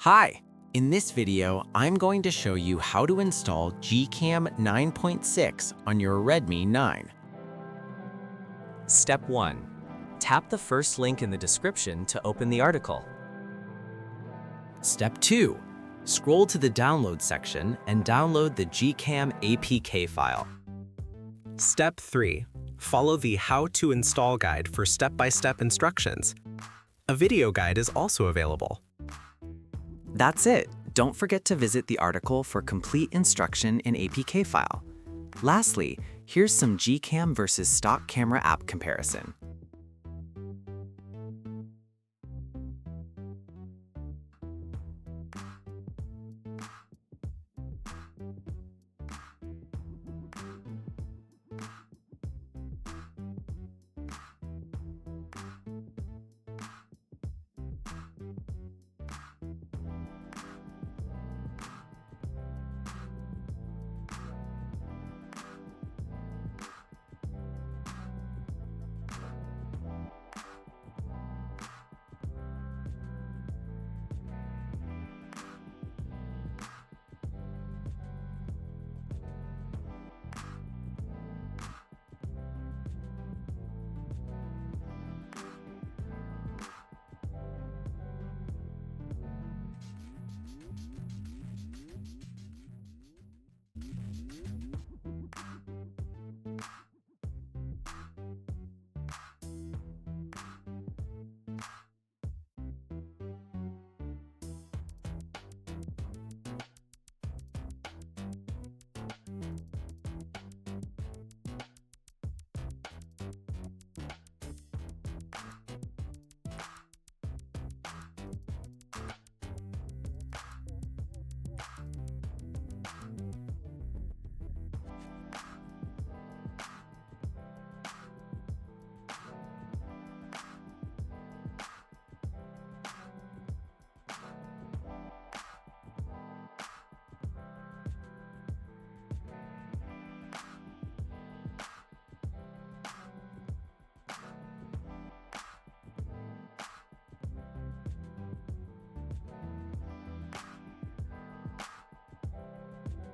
Hi! In this video, I'm going to show you how to install GCam 9.6 on your Redmi 9. Step 1. Tap the first link in the description to open the article. Step 2. Scroll to the download section and download the GCam APK file. Step 3. Follow the How to Install guide for step-by-step instructions. A video guide is also available. That's it. Don't forget to visit the article for complete instruction in APK file. Lastly, here's some GCam versus stock camera app comparison.